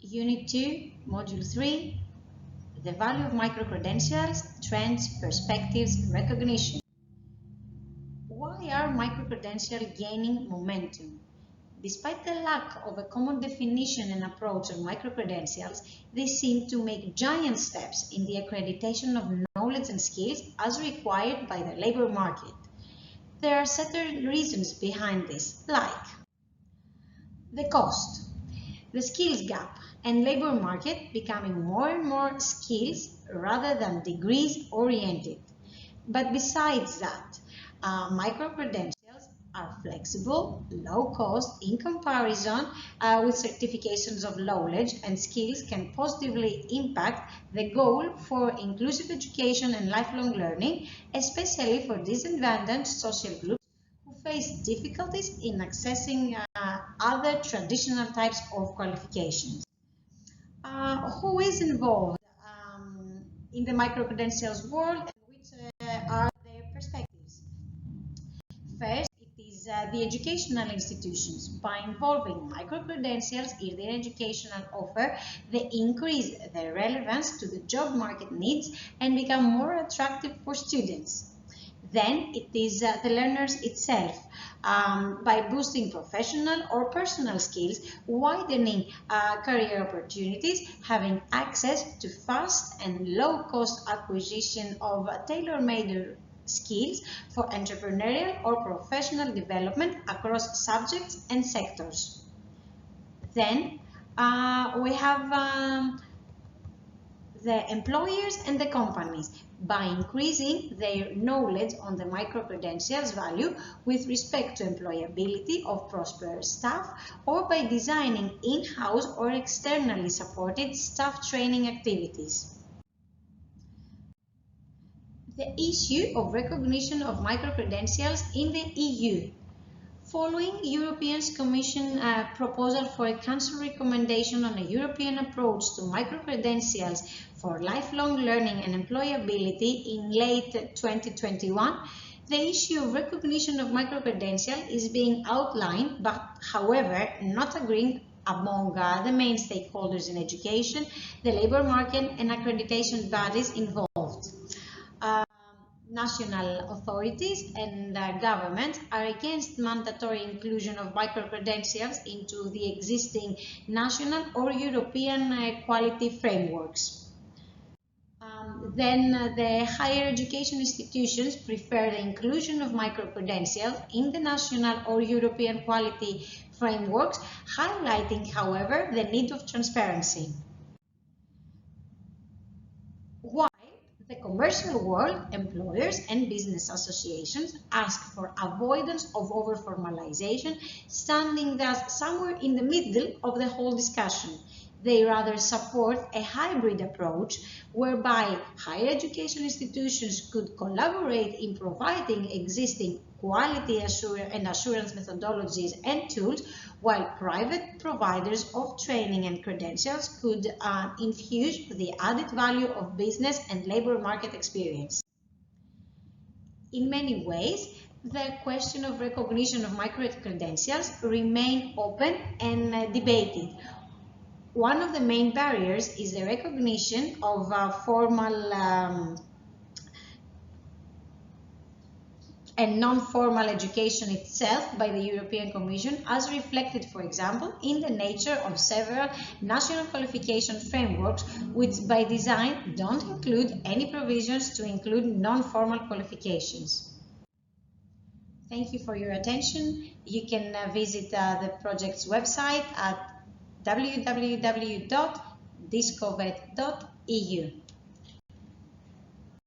Unit 2, Module 3, the value of micro-credentials, trends, perspectives, recognition. Why are micro-credentials gaining momentum? Despite the lack of a common definition and approach of micro-credentials, they seem to make giant steps in the accreditation of knowledge and skills as required by the labor market. There are certain reasons behind this, like the cost, the skills gap, and labor market becoming more and more skills rather than degrees oriented. But besides that, micro-credentials are flexible, low cost in comparison with certifications of knowledge and skills can positively impact the goal for inclusive education and lifelong learning, especially for disadvantaged social groups who face difficulties in accessing other traditional types of qualifications. Who is involved in the micro-credentials world and which are their perspectives? First, it is the educational institutions. By involving micro-credentials in their educational offer, they increase their relevance to the job market needs and become more attractive for students. Then it is the learners itself, by boosting professional or personal skills, widening career opportunities, having access to fast and low-cost acquisition of tailor-made skills for entrepreneurial or professional development across subjects and sectors. Then we have the employers and the companies by increasing their knowledge on the micro-credentials value with respect to employability of prosperous staff or by designing in-house or externally supported staff training activities. The issue of recognition of micro-credentials in the EU. Following European Commission proposal for a Council recommendation on a European approach to micro-credentials for lifelong learning and employability in late 2021, the issue of recognition of micro-credential is being outlined, but however not agreeing among the main stakeholders in education, the labor market and accreditation bodies involved. National authorities and governments are against mandatory inclusion of micro-credentials into the existing national or European quality frameworks. Then the higher education institutions prefer the inclusion of micro-credentials in the national or European quality frameworks, highlighting, however, the need of transparency. Why? The commercial world, employers and business associations ask for avoidance of over-formalization, standing thus somewhere in the middle of the whole discussion. They rather support a hybrid approach whereby higher education institutions could collaborate in providing existing quality assurance methodologies and tools, while private providers of training and credentials could infuse the added value of business and labor market experience. In many ways, the question of recognition of micro-credentials remain open and debated. One of the main barriers is the recognition of formal and non-formal education itself by the European Commission, as reflected, for example, in the nature of several national qualification frameworks, which by design don't include any provisions to include non-formal qualifications. Thank you for your attention. You can visit the project's website at www.discovet.eu.